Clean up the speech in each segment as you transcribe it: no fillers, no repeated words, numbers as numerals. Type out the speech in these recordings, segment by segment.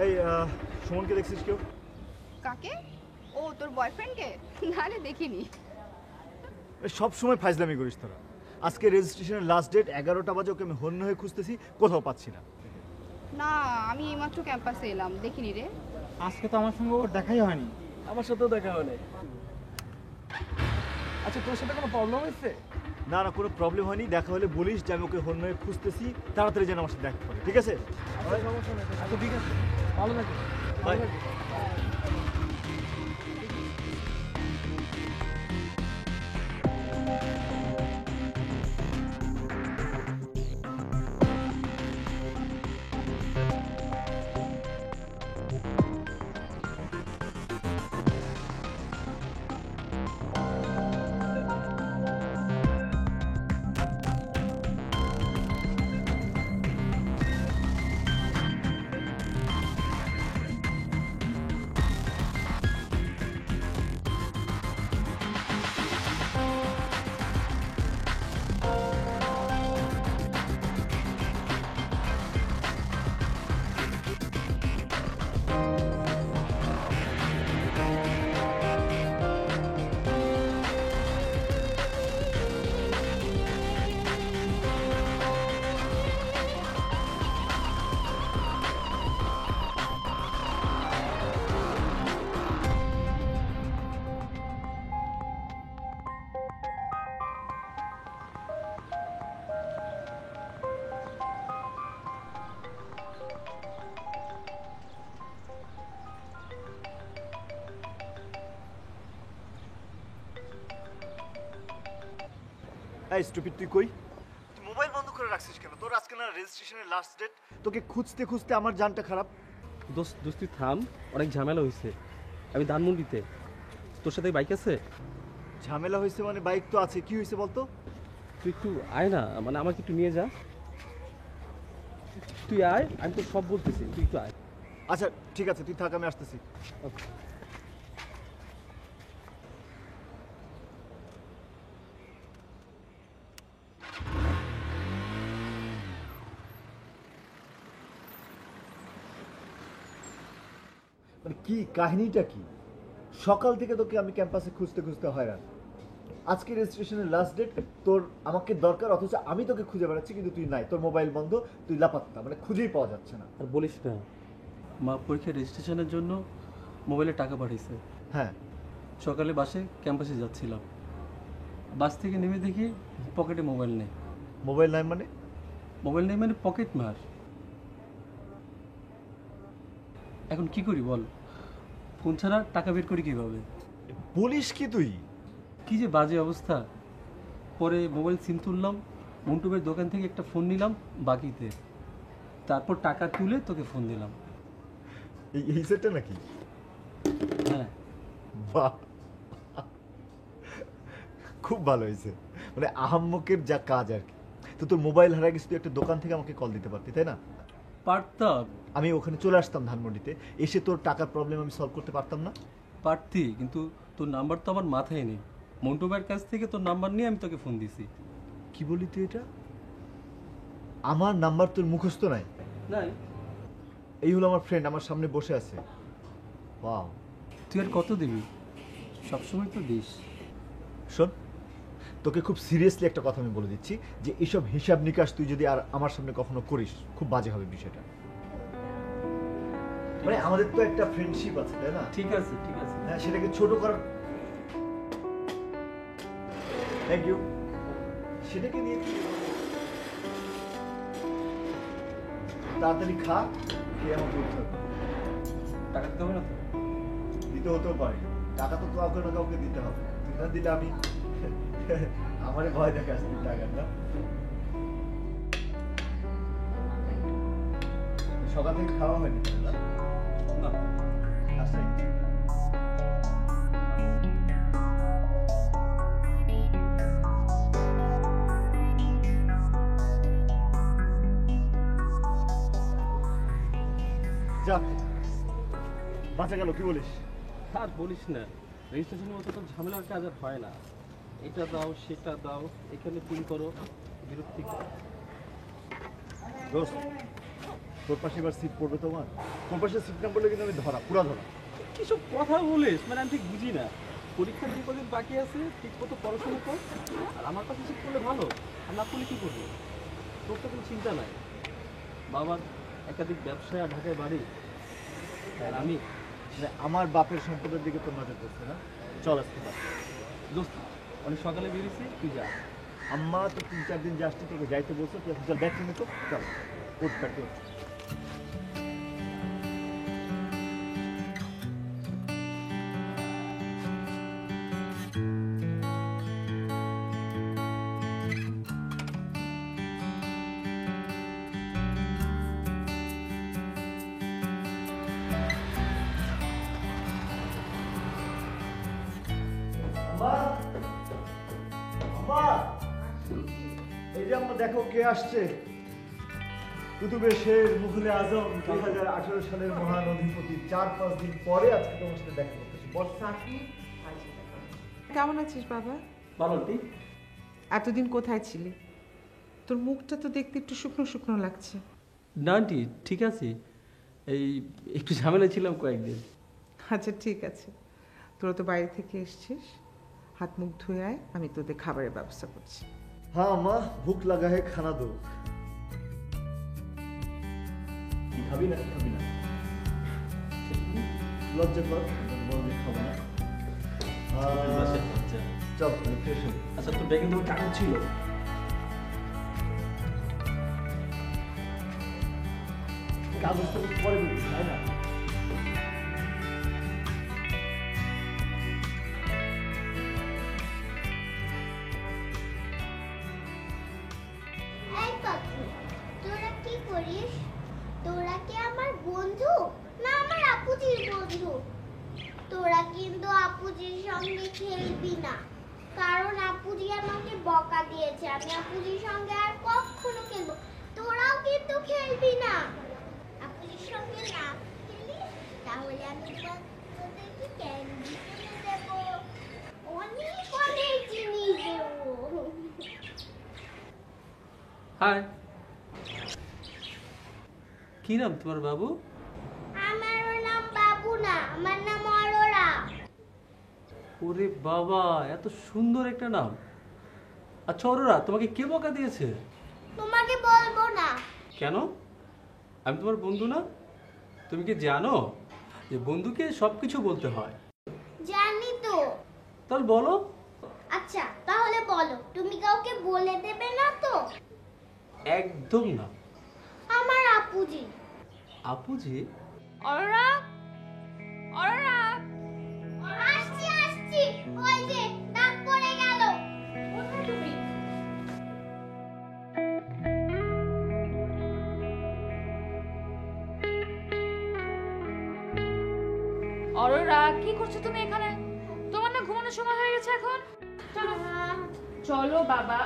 এই সুমনকে দেখছিস কেউ? কাকে? ও তোর বয়ফ্রেন্ডকে? না রে দেখিনি। সব সময় ফাইজলামি করিস তোরা। আজকে রেজিস্ট্রেশনের লাস্ট ডেট 11টা বাজে, ওকে আমি হন্য হয়ে খুঁজতেছি, কোথাও পাচ্ছি না। না আমি এইমাত্র ক্যাম্পাসে এলাম, দেখিনি রে। আজকে তো আমার সঙ্গে ওর দেখাই হয়নি। আমার সাথেও দেখা হয়নি। আচ্ছা তোর সাথে কোনো প্রবলেম হয়েছে? না না, কোনো প্রবলেম হয়নি। দেখা হলে বলিস যে আমি ওকে হন্য হয়ে খুঁজতেছি, তাড়াতাড়ি যেন আমার সাথে দেখা করে, ঠিক আছে? আচ্ছা সমস্যা নেই। আচ্ছা ঠিক আছে, ভালো থাকো। বাই। এই স্টুপিড, তুই কই? তুই মোবাইল বন্ধ করে রাখছিস কেন? তোর আজকে না রেজিস্ট্রেশনের লাস্ট ডেট, তোকে খুঁজতে খুঁজতে আমার জানটা খারাপ। দোস্ত তুই থাম, অনেক ঝামেলা হয়েছে। আমি ধানমন্ডিতে, তোর সাথে বাইক আছে? ঝামেলা হয়েছে মানে? বাইক তো আছে, কি হয়েছে বলতো? তুই একটু আয় না, মানে আমাকে একটু নিয়ে যা। তুই আয়, আমি তো সব বলতেছি, তুই একটু আয়। আচ্ছা ঠিক আছে, তুই থাক, আমি আসতেছি। Okay. মানে কি কাহিনীটা কি? সকাল থেকে তোকে আমি ক্যাম্পাসে খুঁজতে খুঁজতে হয়রান। আজকে রেজিস্ট্রেশনের লাস্ট ডেট, তোর আমাকে দরকার, অথচ আমি তোকে খুঁজে বেড়াচ্ছি কিন্তু তুই নাই। তোর মোবাইল বন্ধ, তুই লাপাত্তা, মানে খুঁজেই পাওয়া যাচ্ছে না। আর বলিস না, মা পরীক্ষার রেজিস্ট্রেশনের জন্য মোবাইলে টাকা পাঠিয়েছে। হ্যাঁ, সকালে বাসে ক্যাম্পাসে যাচ্ছিলাম, বাস থেকে নেমে দেখি পকেটে মোবাইল নেই। মোবাইল নাই মানে? মোবাইল নেই মানে পকেট মার। এখন কি করি বল, ফোন ছাড়া টাকা বের করি কিভাবে? বলিস কি তুই? কি যে বাজে অবস্থা। পরে মোবাইল সিম তুললাম, মন্টুবের দোকান থেকে একটা ফোন নিলাম বাকিতে, তারপর টাকা তুলে তোকে ফোন দিলাম। এই সেটটা নাকি? হ্যাঁ। বাহ, খুব ভালো হয়েছে। মানে আহাম্মকের যা কাজ আর কি। তো তোর মোবাইল হারিয়ে গেছে, তুই একটা দোকান থেকে আমাকে কল দিতে পারতি, তাই না? পারতাম। আমি ওখানে চলে আসতাম ধানমন্ডিতে, এসে তোর টাকার প্রবলেম আমি সলভ করতে পারতাম না? পারতি, কিন্তু তোর নাম্বার তো আমার মাথায় নেই। মন্টু ভাইয়ের কাছ থেকে তোর নাম্বার নিয়ে আমি তোকে ফোন দিছি। কি বলি তুই এটা? আমার নাম্বার তোর মুখস্থ নাই? নাই। এই হলো আমার ফ্রেন্ড, আমার সামনে বসে আছে। ওয়াও। তুই আর কত দিবি? সবসময় তো দিস। শোন, তোকে খুব সিরিয়াসলি একটা কথা আমি বলে দিচ্ছি, যে এইসব হিসাব নিকাশ তুই যদি আর আমার সামনে কখনো করিস, খুব বাজে হবে বিষয়টা। মানে আমাদের তো একটা ফ্রেন্ডশিপ আছে, তাই না? ঠিক আছে ঠিক আছে। হ্যাঁ, সেটাকে ছোট করার, থ্যাংক ইউ, সেটাকে নিয়ে তাড়াতাড়ি খা, খেয়ে আমাকে উঠতে হবে। টাকা দিতে হবে না তো? দিতে হতেও পারে, টাকা তো কাউকে না কাউকে দিতে হবে। তুই না দিলে আমি আমারে ভয় দেখাস তুই টাকার না। সকাল থেকে খাওয়া হয়নি না? না। আচ্ছা, যাক, বাঁচা গেল, কি বলিস? আর বলিস না, রেজিস্ট্রেশনের মতো তো ঝামেলার কাজ আর হয় না। এটা দাও সেটা দাও, এখানে পিন করো, বিরক্তিকর। দোস্ত, তোর পাশে এবার সিট পড়বে তোমার? তোর পাশে সিট না পড়লে কিন্তু আমি ধরা, পুরা ধরা। কিসব কথা বলিস, মানে আমি ঠিক বুঝি না। পরীক্ষার যে কদিন বাকি আছে ঠিক মতো পড়াশোনা কর, আর আমার কাছে ঠিক করলে ভালো, আর না করলে কী করবো? তোর তো কোনো চিন্তা নাই, বাবার একাধিক ব্যবসায় আর ঢাকায় বাড়ি, আর আমি মানে আমার বাপের সম্পদের দিকে তোর নজর পড়ছে না? চল আজকে বাস। দোস্ত অনেক সকালে বেরিয়েছি, তুই যা। আম্মা তো 3-4 দিন যাসনি, তোকে যাইতে বলছো, তুই এখন চল ব্যাগ কিনে তো চল, উঠ ব্যাগ উঠ। আম্মা! আম্মা! এই যে আম্মা দেখো কে আসছে। কুতুবের শের মুঘলে আজম 2018 সালের মহান অধিপতি 4-5 দিন পরে আজকে তোমার সাথে দেখা করতেছি। বস। কেমন আছিস বাবা? ভালো তুই? এতদিন কোথায় ছিলি? তোর মুখটা তো দেখতে একটু শুকনো শুকনো লাগছে। না আন্টি ঠিক আছে, এই একটু ঝামেলা ছিলাম কয়েকদিন। আচ্ছা ঠিক আছে, তোরা তো বাইরে থেকে এসছিস, হাত মুখ ধুয়ে আয়, আমি তোদের খাবারের ব্যবস্থা করছি। हाँ अम्मा, भूख लगा है, खाना दो। কি খাবি না খাবি না? লজ্জা কর, বলবি খাবো না। চল আমি ফ্রেশ হই। আচ্ছা তোর ব্যাগে তোমার টাকা ছিল? কাগজ তো পরে দিবি তাই না? এই কাকু, তোরা কি করিস? তোরা কি আমার বন্ধু না আমার আপুজির বন্ধু? তোরা কিন্তু আপুজির সঙ্গে খেলবি না, কারণ আপুজি আমাকে বকা দিয়েছে, আমি আপুজির সঙ্গে আর কখনো খেলবো। তোরাও কিন্তু খেলবি না। আপুজির সঙ্গে না খেলিস তাহলে আমি তোদেরকে ক্যান্ডি কিনে দেবো, অনেক অনেক জিনিস দেবো। হাই, কি নাম তোমার বাবু? আমারও নাম বাবু না, আমার নাম অরোরা। ওরে বাবা, এত সুন্দর একটা নাম। আচ্ছা অরোরা, তোমাকে কে বকা দিয়েছে? তোমাকে বলবো না। কেন? আমি তোমার বন্ধু না? তুমি কি জানো যে বন্ধুকে সবকিছু বলতে হয়? জানি তো। তাহলে বলো। আচ্ছা তাহলে বলো, তুমি কাউকে বলে দেবে না তো? একদম না। আমার আপুজি। আপুজি? অরোরা, অরোরা, আসছি আসছি, ওই যে ডাক পড়ে গেল। কোথায় তুমি? অরোরা, কি করছো তুমি এখানে? তোমার না ঘুমানোর সময় হয়ে গেছে এখন? চলো চলো বাবা।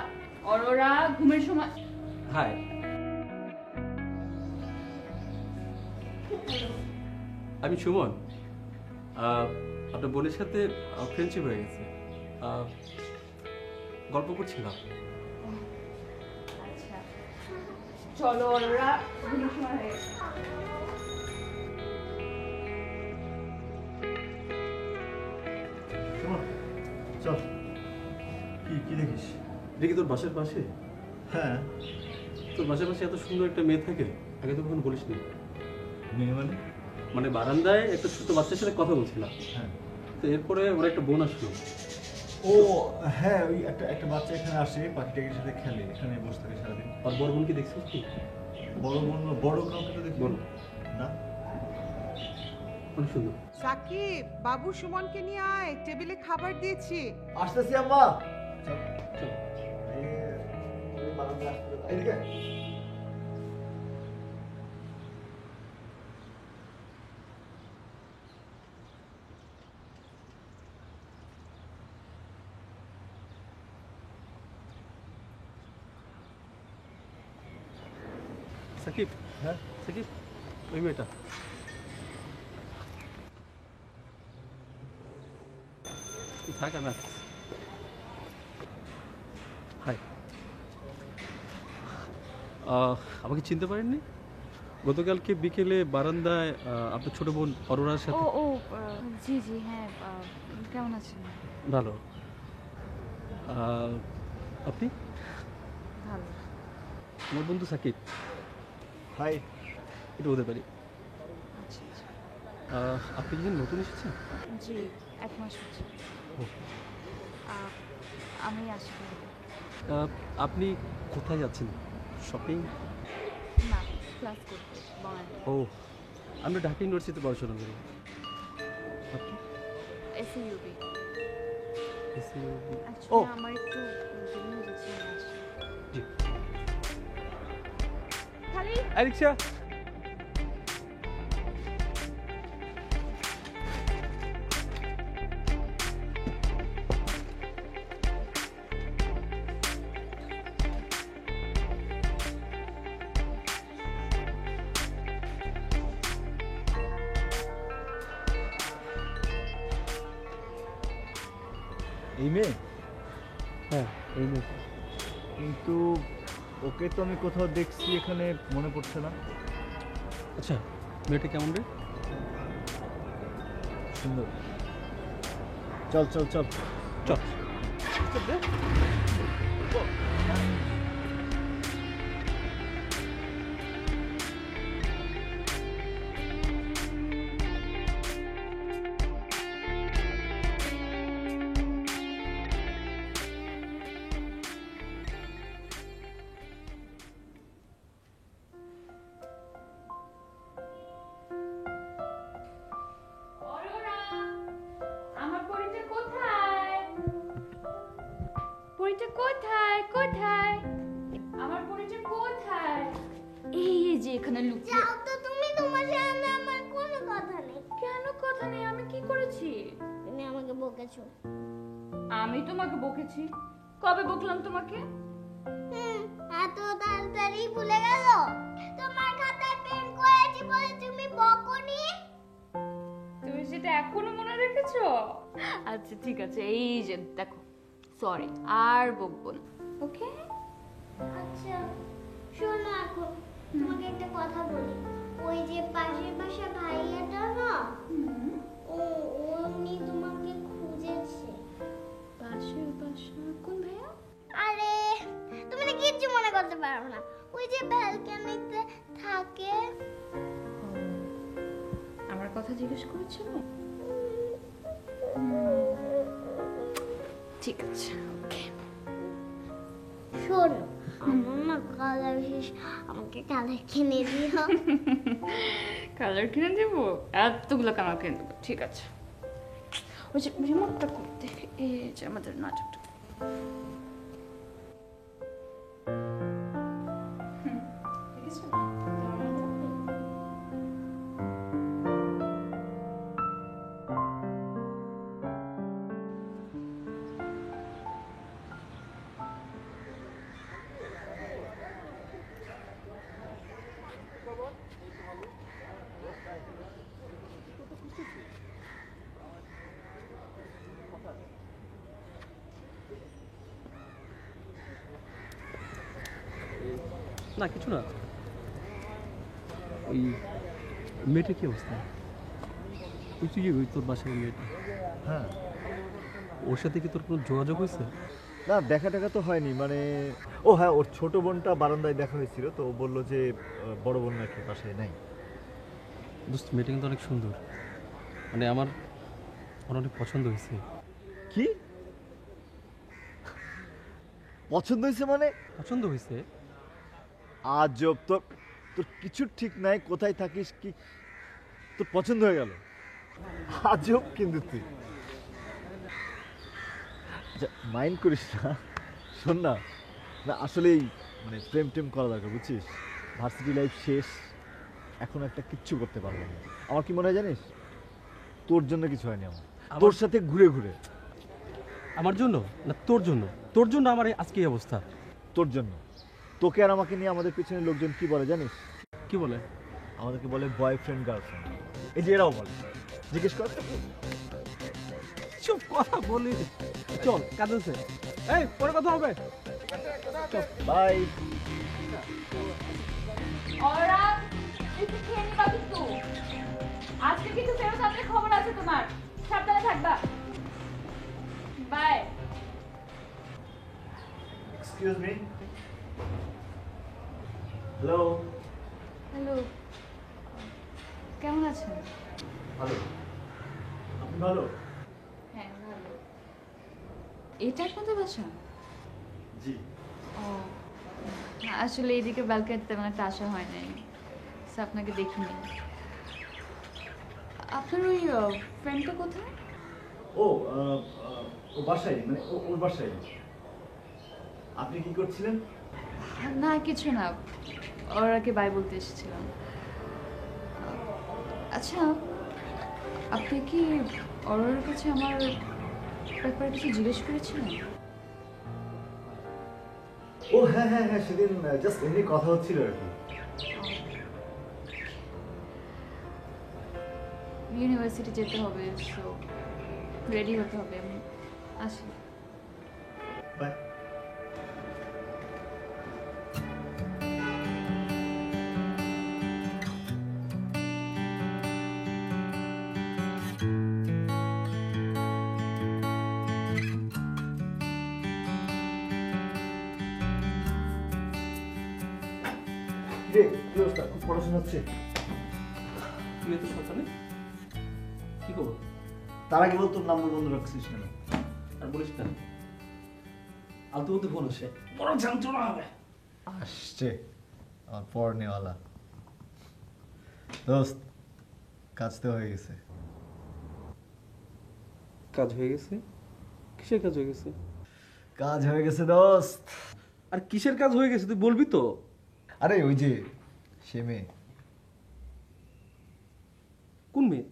অরোরা, ঘুমের সময়। হাই। আমি সুমন। আপনার বোনের সাথে ফ্রেন্ডশিপ হয়ে গেছে, গল্প করছিলাম। আচ্ছা চলো অরোরা, ঘুমের সময় হয়ে গেছে। শোন, চল। কি কি দেখিস? এটা কি তোর বাসার পাশে? হ্যাঁ। তোর বাসার পাশে এত সুন্দর একটা মেয়ে থাকে, আগে তো কখনো বলিসনি। মেয়ে মানে? মানে বারান্দায় একটা ছোট বাচ্চার সাথে কথা বলছিলাম, হ্যাঁ। তো এরপরে ওরা একটা বোন আসলো। ও হ্যাঁ, ওই একটা একটা বাচ্চা এখানে আসে, পাখিটাকে সাথে খেলে, এখানে বসে থাকে সারাদিন। আর বড় বোনকে দেখছিস কি? বড় বোন, বড় কাউকে তো দেখি বলো। না। অনেক সুন্দর। সাকিব, বাবু সুমনকে নিয়ে আয়, টেবিলে খাবার দিয়েছি। আসতেছি আম্মা। চল চল। এই বারান্দায় আসতে দে। এদিকে আয়। সাকিব, হ্যাঁ সাকিব, ওই মেয়েটা। তুই থাক, আমি আসছি। হাই। আমাকে চিনতে পারেননি? গতকালকে বিকেলে বারান্দায় আপনার ছোট বোন অরোরার ও সাথে। ও জি জি হ্যাঁ কেমন আছেন? ভালো। আপনি? ভালো। আমার বন্ধু সাকিব, হাই। এটা হতে পারি। আচ্ছা আচ্ছা আপনি কি নতুন এসেছেন? জি 1 মাস হচ্ছে। ও। আমি আসি আপনি কোথায় যাচ্ছেন? শপিং? না ক্লাস করতে বঙ্গালী ও, আমরা ঢাকা ইউনিভার্সিটিতে পড়াশোনা করি। আপনি? SUV SUB? অ্যাকচুয়ালি আমার একটু দেরি হয়ে যাচ্ছে আমি আসি। জি। খালি রিক্সা। এই মেয়ে? হ্যাঁ, এই নিয়ে। কিন্তু ওকে তো আমি কোথাও দেখছি, এখানে মনে পড়ছে না। আচ্ছা, মেয়েটা কেমন রে? সুন্দর। চল চল চল চল। অরোরা আমার পরিটা কোথায়? পরিটা কোথায় কোথায়? আমার পরিটা কোথায়? এই যে এখানে লুকিয়ে। যাও তো তুমি, তোমার সাথে আমার কোনো কথা নেই। কেন কথা নেই? আমি কি করেছি? তুমি আমাকে বকেছো। আমি তোমাকে বকেছি? কবে বকলাম তোমাকে? এত তাড়াতাড়ি ভুলে গেল? তোমার খাতায় পেন করেছি বলে তুমি বকনি? তুমি সেটা এখনো মনে রেখেছো? আচ্ছা ঠিক আছে, এই যে দেখো, সরি, আর বকবো না। ওকে? আচ্ছা শোনো, এখন তোমাকে একটা কথা বলি। ওই যে পাশের বাসা ভাইয়াটা না, উনি তোমাকে খুঁজেছে। পাশের বাসা কোন ভাইয়া? আরে তুমি তো কিচ্ছু মনে করতে পারো না, ওই যে ব্যালকনিতে থাকে। আমার কথা জিজ্ঞেস করেছিল? ঠিক আছে, ওকে। শোনো, আমার না কালার শেষ, আমাকে কালার কিনে দিও। কালার কিনে দেবো? এতগুলো কালার কিনে দেবো, ঠিক আছে। ওই যে রিমোটটা করতে, এই যে আমাদের নাটকটা। না, কিছু না। ওই মেয়েটা কি অবস্থা? ওই তুই ওই তোর বাসার মেয়েটা, হ্যাঁ। ওর সাথে কি তোর কোনো যোগাযোগ হয়েছে? না, দেখা টাকা তো হয়নি, মানে ও হ্যাঁ, ওর ছোট বোনটা বারান্দায় দেখা হয়েছিল, তো ও বললো যে বড় বোন নাকি বাসায় নাই। দোস্ত, মেয়েটা কিন্তু অনেক সুন্দর, মানে আমার অনেক পছন্দ হয়েছে। কি পছন্দ হয়েছে মানে? পছন্দ হয়েছে। আজব, তোর তোর কিছু ঠিক নাই, কোথায় থাকিস কি তোর পছন্দ হয়ে গেল? আজব কিন্তু তুই। আচ্ছা মাইন্ড করিস না, শোন না, না আসলেই মানে প্রেম টেম করা দরকার, বুঝছিস? ভার্সিটি লাইফ শেষ, এখন একটা কিচ্ছু করতে পারবো না। আমার কি মনে হয় জানিস, তোর জন্য কিছু হয়নি আমার, তোর সাথে ঘুরে ঘুরে। আমার জন্য না, তোর জন্য। তোর জন্য আমার আজকে এই অবস্থা। তোর জন্য। তোকে আর আমাকে নিয়ে আমাদের পিছনে লোকজন কি বলে জানিস? কি বলে? আমাদেরকে বলে বয়ফ্রেন্ড গার্লফ্রেন্ড। এই যে এরাও বলে, জিজ্ঞেস কর। চুপ, কথা বলি। চল কাঁদছে, এই পরে কথা হবে। বাই। ওরা একটু খেয়ে নিবা কিন্তু। আজকে কিছু ফেরত আনলে খবর আছে তোমার, সাবধানে থাকবা। Bye. Excuse me. Hello. Hello, কেমন আছেন? ভালো। আপনি ভালো? হ্যাঁ ভালো। এটা আপনাদের বাসা? জি। ও, আসলে এইদিকে ব্যালকনিতে তেমন একটা আসা হয় নাই, সো আপনাকে দেখিনি। আপনার ওই ফ্রেন্ডটা কোথায়? ও ও বাসায়, মানে ওর বাসায়। আপনি কি করছিলেন? না কিছু না, ওরাকে বাই বলতে এসেছিলাম। আচ্ছা, আপনি কি ওর কাছে আমার ব্যাপারে কিছু জিজ্ঞেস করেছিলেন? ও হ্যাঁ হ্যাঁ হ্যাঁ, সেদিন জাস্ট এমনি কথা হচ্ছিল আর কি। ইউনিভার্সিটি যেতে হবে, সো রেডি হতে হবে, আমি আসি। বাই। রে, কি অবস্থা? খুব পড়াশোনা হচ্ছে? তুই এত সকালে কি খবর? তার আগে বল তোর নাম্বার বন্ধ রাখছিস কেন? আর বলিস না, আলতু বলতে ফোন আসে, বড় ঝাঁচড়া হবে। আসছে আমার পড়নেওয়ালা দোস্ত, কাজ তো হয়ে গেছে। কাজ হয়ে গেছে? কিসের কাজ হয়ে গেছে? কাজ হয়ে গেছে দোস্ত। আর কিসের কাজ হয়ে গেছে তুই বলবি তো? আরে ওই যে সে মেয়ে। কোন মেয়ে?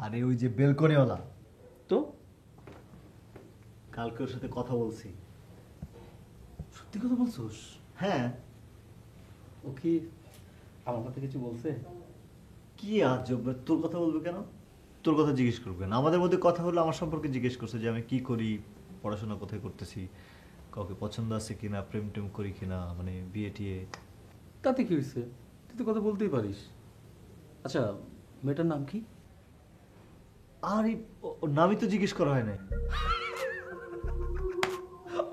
আরে ওই যে বেলকনিওয়ালা। তো কালকে ওর সাথে কথা বলছি। সত্যি কথা বলছোস? হ্যাঁ। ও কি আমার কথা কিছু বলছে? কি আজব, তোর কথা বলবে কেন? তোর কথা জিজ্ঞেস করবে কেন? আমাদের মধ্যে কথা হলো, আমার সম্পর্কে জিজ্ঞেস করছে যে আমি কি করি, পড়াশোনা কোথায় করতেছি, কাউকে পছন্দ আছে কিনা, প্রেম টেম করি কিনা, মানে বিয়ে টিয়ে। তাতে কি হয়েছে? তুই তো কথা বলতেই পারিস। আচ্ছা, মেয়েটার নাম কি? আর ওর নামই তো জিজ্ঞেস করা হয় না।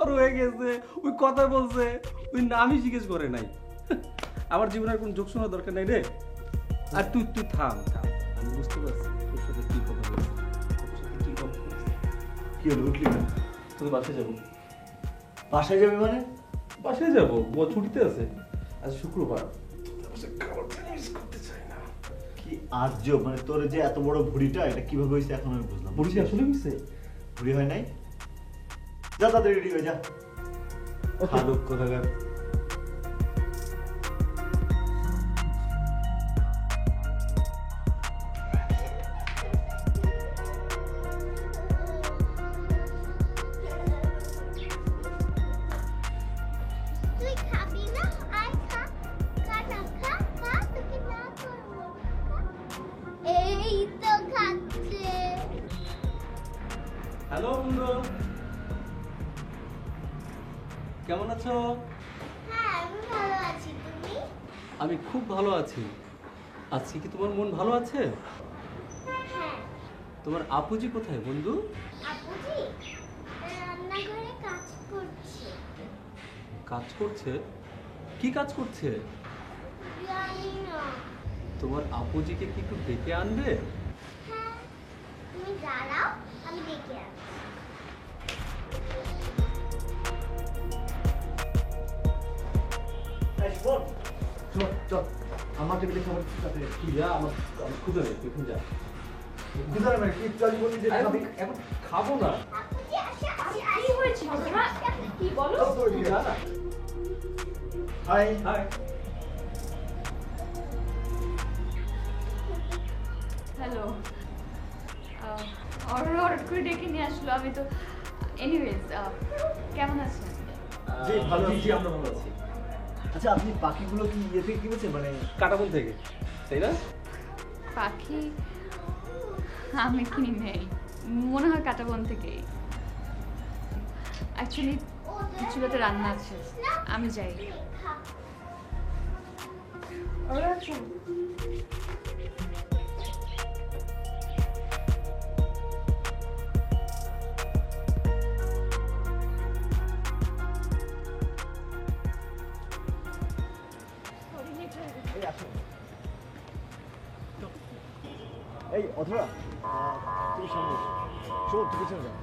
আর হয়ে গেছে, ওই কথা বলছে, ওই নামই জিজ্ঞেস করে নাই। আমার জীবনে আর কোনো যোগ শোনার দরকার নাই রে। আর তুই তুই থাম থাম, আমি বুঝতে পারছি তোর সাথে কি কথা বলছি, তোর সাথে কি কথা বলছি। কি হলো, উঠলি না? তোকে বাসায় যাবো। বাসায় যাবি মানে? বাসায় যাবো, ছুটিতে আছে, আজ শুক্রবার। খাবারটা মিস করতে চাই না। কি আজব, মানে তোর যে এত বড় ভুড়িটা, এটা কিভাবে হয়েছে এখন আমি বুঝলাম। বুড়ি আসলে মিশে ভুড়ি হয় নাই? যা তাড়াতাড়ি রেডি হয়ে যা। খাদক কোথাকার। তুই খাবি না? আয় খা, খা না, খা, খা, তোকে না করবো। এই তো খাচ্ছে। হ্যালো বন্ধু, কেমন আছো? হ্যাঁ, আমি ভালো আছি, তুমি? আমি খুব ভালো আছি। আজকে কি তোমার মন ভালো আছে? হ্যাঁ। তোমার আপুজি কোথায় বন্ধু? আপুজি রান্নাঘরে কাজ করছে। কাজ করছে? কি কাজ করছে? জানি না। তোমার আপুজিকে কি একটু ডেকে আনবে? হ্যাঁ, তুমি দাঁড়াও, আমি ডেকে আনছি। এই শোন, শোন, চল আমার টেবিলে খাবার সাথে। কি যা, আমার খুঁজে নেই, তুই যা। বুঝতে পারবে কি চল বলি যে খাবি? এখন খাবো না। আপুজি আসে, আসে, কি আসে। হয়েছে বাবা? কি বলো? তুই যা না। হাই। হাই। হ্যালো, হঠাৎ করে ডেকে নিয়ে আসলো, আমি তো এনিওয়েজ কেমন আছেন? জি, ভালো আছি। জি, আমরা ভালো আছি। আচ্ছা, আপনি পাখিগুলো কি ইয়ে থেকে কিনেছেন, মানে? কাটাবন থেকে, তাই না? পাখি আমি কিনি নেই, মনে হয় কাটাবন থেকে। অ্যাকচুয়ালি চুলাতে রান্না আছে, আমি যাই। খা। অরোরা চল। এই আসো। এই অধরা তুমি সামনে এসো। শোন তুমি পিছনে যাও।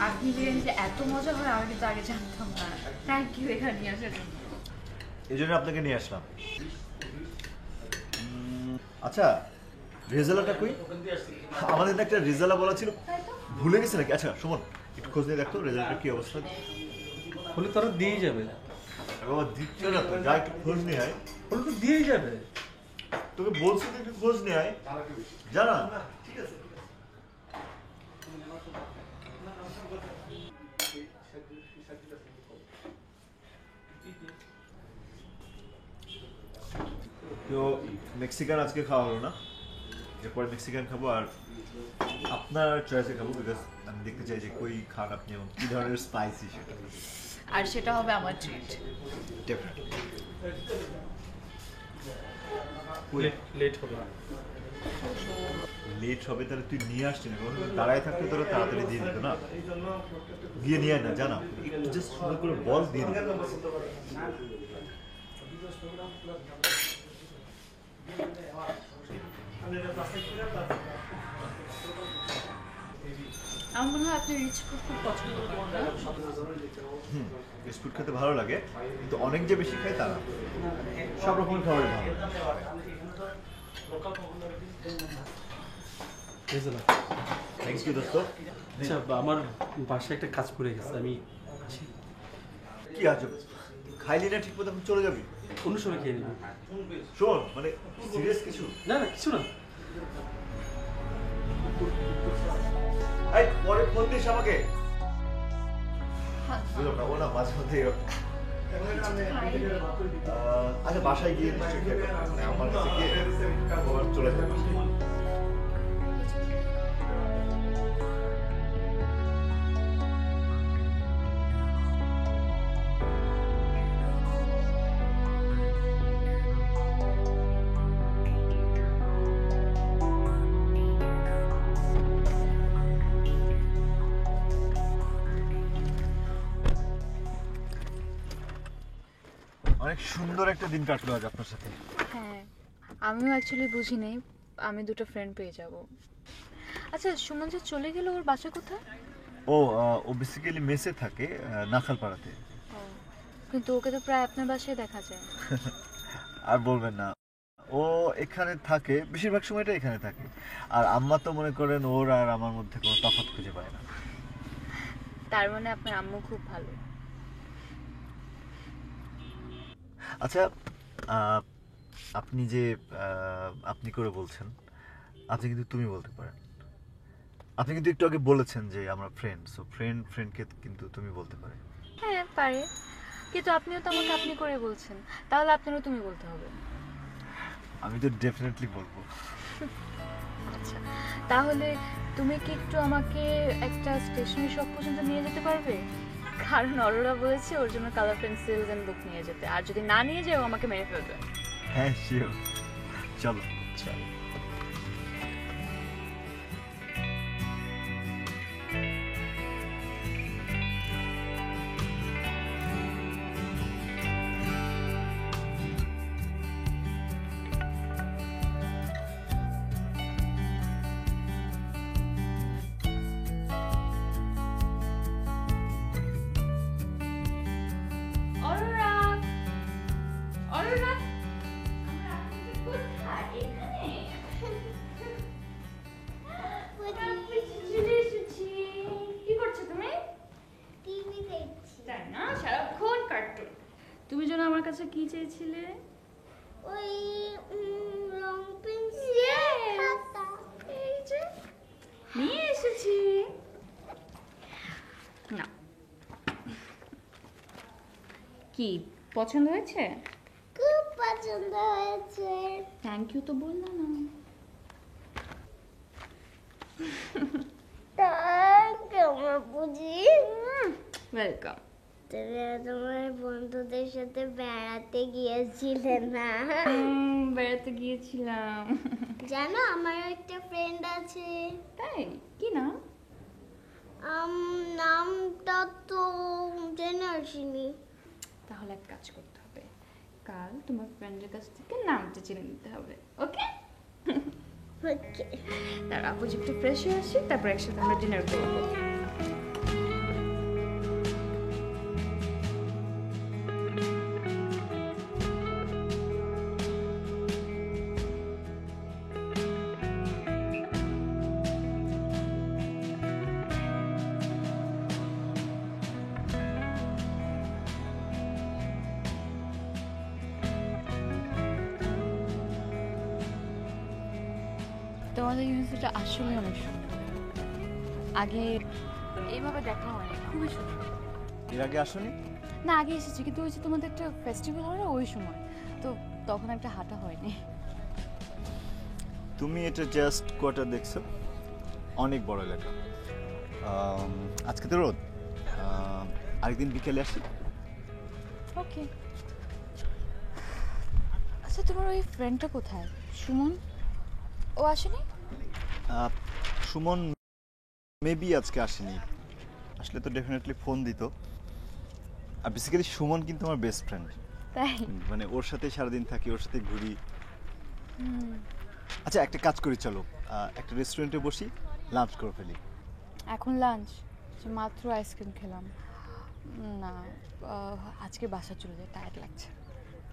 আপনি বিরিয়ানিতে এত মজা হয় আমি কিন্তু আগে জানতাম না। থ্যাংক ইউ এখানে নিয়ে আসার জন্য। এই জন্য আপনাকে নিয়ে আসলাম। আচ্ছা রেজালাটা কই? আমাদের না একটা রেজালা বলা ছিল, ভুলে গেছে নাকি? আচ্ছা সুমন একটু খোঁজ নিয়ে দেখতো রেজাল্টের কি অবস্থা। হলে তারা দিয়েই যাবে। বাবা দিচ্ছে না তো, যা একটু খোঁজ নিয়ে আয়। হলে তো দিয়েই যাবে। তোকে বলছি তো একটু খোঁজ নিয়ে আয়, জানা। ঠিক আছে তো মেক্সিকান আজকে খাওয়া হলো না, এরপরে মেক্সিকান খাবো আর আপনার চয়েসে খাবো, বিকজ আমি দেখতে চাই যে কই খান আপনি এবং কি ধরনের স্পাইসি সেটা। আর সেটা হবে আমার ট্রিট। ডেফিনেটলি লেট হবে। লেট হবে তাহলে তুই নিয়ে আসছিস না, দাঁড়ায় থাকতে তোরা তাড়াতাড়ি দিয়ে দিত না, গিয়ে নিয়ে আয় না, জানা একটু জাস্ট সুন্দর করে বল দিয়ে দিত। আমার মনে হয় আপনি রিচ ফুড খুব পছন্দ করেন না? বিস্কুট খেতে ভালো লাগে, কিন্তু অনেক যে বেশি খাই তা না, সব রকমের খাবারই ভালো। থ্যাংক ইউ দোস্ত। আচ্ছা আমার বাসায় একটা কাজ পড়ে গেছে, আমি কি আজব, খাইলি না ঠিক মতো, এখন চলে যাবি? অন্য সময় খেয়ে নেব। শোন মানে সিরিয়াস কিছু না না কিছু না। এই পরে ফোন দিস আমাকে। বুঝলাম না, ও না মাঝে মধ্যে এরকম। আচ্ছা বাসায় গিয়ে নিশ্চয়ই খেয়ে ফেলবো। মানে আমার কাছে গিয়ে আবার চলে যাবে। অনেক সুন্দর একটা দিন কাটলো আজ আপনার সাথে। হ্যাঁ, আমিও অ্যাকচুয়ালি বুঝি নেই আমি দুটো ফ্রেন্ড পেয়ে যাব। আচ্ছা, সুমন যে চলে গেল, ওর বাসা কোথায়? ও বেসিক্যালি মেসে থাকে, নাখালপাড়াতে। ও, কিন্তু ওকে তো প্রায় আপনার বাসায় দেখা যায়। আর বলবেন না, ও এখানে থাকে, বেশিরভাগ সময়টা এখানে থাকে। আর আম্মা তো মনে করেন ওর আর আমার মধ্যে কোনো তফাৎ খুঁজে পায় না। তার মানে আপনার আম্মু খুব ভালো। আচ্ছা, আপনি যে আপনি করে বলছেন, আপনি কিন্তু তুমি বলতে পারেন। আপনি কিন্তু একটু আগে বলেছেন যে আমরা ফ্রেন্ড, সো ফ্রেন্ডকে কিন্তু তুমি বলতে পারে। হ্যাঁ পারে, কিন্তু আপনিও তো আমাকে আপনি করে বলছেন, তাহলে আপনারও তুমি বলতে হবে। আমি তো ডেফিনেটলি বলবো। আচ্ছা, তাহলে তুমি কি একটু আমাকে একটা স্টেশনারি শপ পর্যন্ত নিয়ে যেতে পারবে? কারণ অরোরা বলেছে ওর জন্য কালার পেন্সিলস এন্ড বুক নিয়ে যেতে, আর যদি না নিয়ে যায় ও আমাকে মেরে ফেলবে। হ্যাঁ শিওর, চলো। চল। অরোরা, অরোরা, কোথায়? এখানে? চলে এসেছি। কি করছো তুমি? টিভি দেখছি। তাই না, সারাক্ষণ কার্টুন। তুমি যেন আমার কাছে কি চেয়েছিলে? ওই রং পেন্সিল Yes! খাতা। এই যে নিয়ে এসেছি। না, কি পছন্দ হয়েছে? খুব পছন্দ হয়েছে। থ্যাংক ইউ তো বললাম না। থ্যাংক ইউ বুঝি। ওয়েলকাম। তুমি তোমার বন্ধুদের সাথে বেড়াতে গিয়েছিলে না? বেড়াতে গিয়েছিলাম। জানো আমার একটা ফ্রেন্ড আছে। তাই? কি নাম? নামটা তো জেনে আসিনি। তাহলে এক কাজ করতে হবে, কাল তোমার ফ্রেন্ডের কাছ থেকে নামটা জেনে নিতে হবে। ওকে? ওকে। তার আপু একটু ফ্রেশ হয়ে আসি, তারপর একসাথে আমরা ডিনার করবো। তোমাদের ইউনিভার্সিটিটা আসলে অনেক সুন্দর। আগে এইভাবে দেখা হয়নি, খুবই সুন্দর। এর আগে আসনি? না, আগে এসেছি, কিন্তু ওই যে তোমাদের একটা ফেস্টিভ্যাল হয় না, ওই সময় তো তখন একটা হাঁটা হয়নি। তুমি এটা জাস্ট কোয়ার্টার দেখছো, অনেক বড় এলাকা। আজকে তো রোদ, আরেকদিন বিকেলে আসি। ওকে। আচ্ছা, তোমার ওই ফ্রেন্ডটা কোথায়, সুমন? ও আসেনি? সুমন মেবি আজকে আসেনি, আসলে তো ডেফিনেটলি ফোন দিত। আর বেসিক্যালি সুমন কিন্তু আমার বেস্ট ফ্রেন্ড, তাই? মানে ওর সাথে সারাদিন থাকি, ওর সাথে ঘুরি। আচ্ছা একটা কাজ করি, চলো একটা রেস্টুরেন্টে বসি, লাঞ্চ করে ফেলি। এখন লাঞ্চ? মাত্র আইসক্রিম খেলাম। না, আজকে বাসা চলে যায়, টায়ার্ড লাগছে।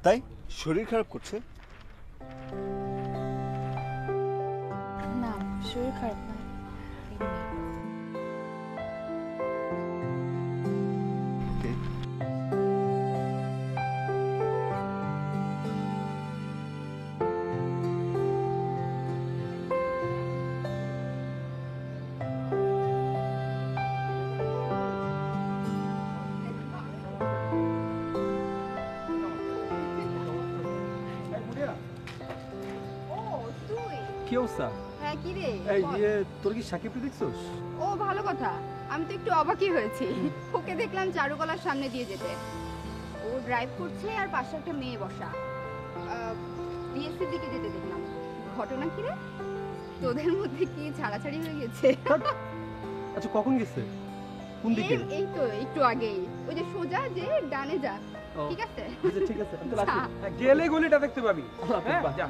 তাই শরীর খারাপ করছে? না, শরীর খারাপ না, ওকে। কি অবস্থা? হ্যাঁ কি রে? এই তোর কি সাকিবকে দেখছস? ও ভালো কথা, আমি তো একটু অবাকই হয়েছি। ওকে দেখলাম চারুকলার সামনে দিয়ে যেতে। ও ড্রাইভ করছে আর পাশে একটা মেয়ে বসা। বিএসসির দিকে যেতে দেখলাম। ঘটনা কি রে? তোদের মধ্যে কি ছাড়াছাড়ি হয়ে গেছে? আচ্ছা কখন গেছে? কোন দিকে? এই তো একটু আগেই। ওই যে সোজা যে ডানে যা, ও, ঠিক আছে আচ্ছা, ঠিক আছে আমি তাহলে আসি। যা। গেলে গলিটা দেখতে পাবি হ্যাঁ বাহ। যা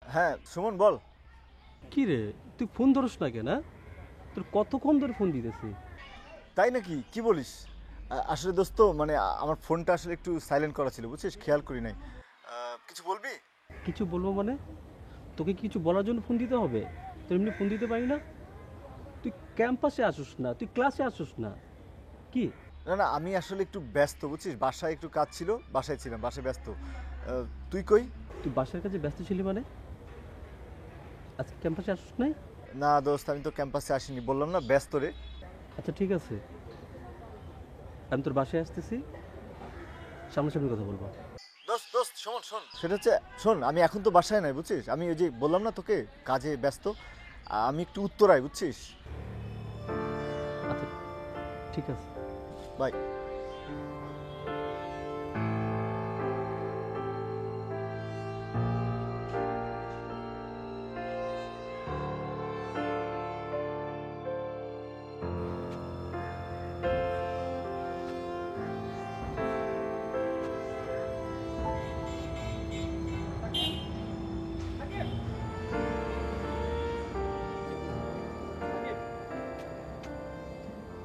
হ্যাঁ সুমন বল। কি রে তুই ফোন ধরস না কেন? তোর কতক্ষণ ধরে ফোন দিতেছি। তাই নাকি, কি বলিস? আসলে দোস্ত মানে আমার ফোনটা আসলে একটু সাইলেন্ট করা ছিল বুঝছিস, খেয়াল করি নাই। কিছু বলবি? কিছু বলবো মানে? তোকে কিছু বলার জন্য ফোন দিতে হবে? তোর এমনি ফোন দিতে পারি না? তুই ক্যাম্পাসে আসিস না, তুই ক্লাসে আসিস না, কি? না না, আমি আসলে একটু ব্যস্ত বুঝছিস, বাসায় একটু কাজ ছিল, বাসায় ছিলাম, বাসায় ব্যস্ত। তুই কই? তুই বাসার কাছে ব্যস্ত ছিলি মানে? আজকে ক্যাম্পাসে আসিস নাই? না দোস্ত, আমি তো ক্যাম্পাসে আসিনি, বললাম না ব্যস্ত রে। আচ্ছা ঠিক আছে, আমি তোর বাসায় আসতেছি, সামনাসামনি কথা বলবো। দোস্ত দোস্ত শোন শোন, সেটা হচ্ছে শোন, আমি এখন তো বাসায় নাই বুঝছিস, আমি ওই যে বললাম না তোকে কাজে ব্যস্ত, আমি একটু উত্তরায় বুঝছিস। আচ্ছা ঠিক আছে, বাই।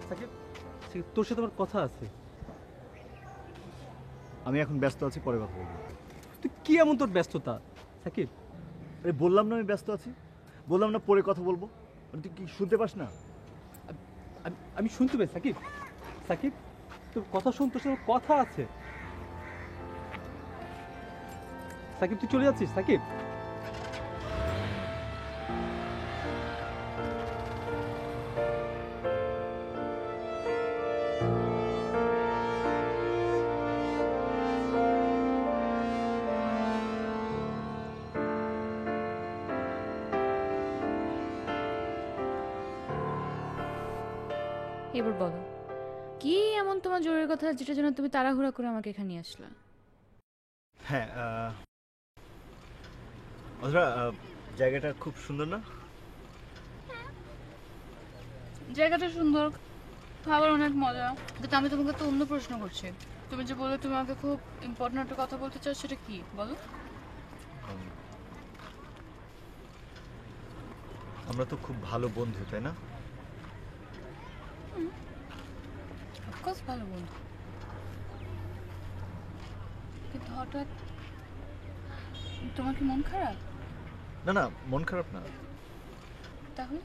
সাকিব, সাকিব, তোর সাথে আমার কথা আছে। আমি এখন ব্যস্ত আছি, পরে কথা বলবো। তুই কি এমন তোর ব্যস্ততা সাকিব? আরে বললাম না আমি ব্যস্ত আছি, বললাম না পরে কথা বলবো, মানে তুই কি শুনতে পাস না? আমি শুনতে পাই সাকিব, সাকিব তোর কথা শুন, তোর সাথে আমার কথা আছে। সাকিব তুই চলে যাচ্ছিস সাকিব? এবার বলো, কি এমন তোমার জরুরি কথা যেটার জন্য তুমি তাড়াহুড়া করে আমাকে এখানে নিয়ে আসলা? হ্যাঁ অধরা, জায়গাটা খুব সুন্দর না? জায়গাটা সুন্দর, খাবার অনেক মজা, কিন্তু আমি তোমাকে তো অন্য প্রশ্ন করছি। তুমি যে বলে তুমি আমাকে খুব ইম্পর্টেন্ট একটা কথা বলতে চাও, সেটা কি বলো? আমরা তো খুব ভালো বন্ধু, তাই না? অফকোর্স ভালো বন্ধু, কিন্তু হঠাৎ তোমার কি মন খারাপ? না না, মন খারাপ না। তাহলে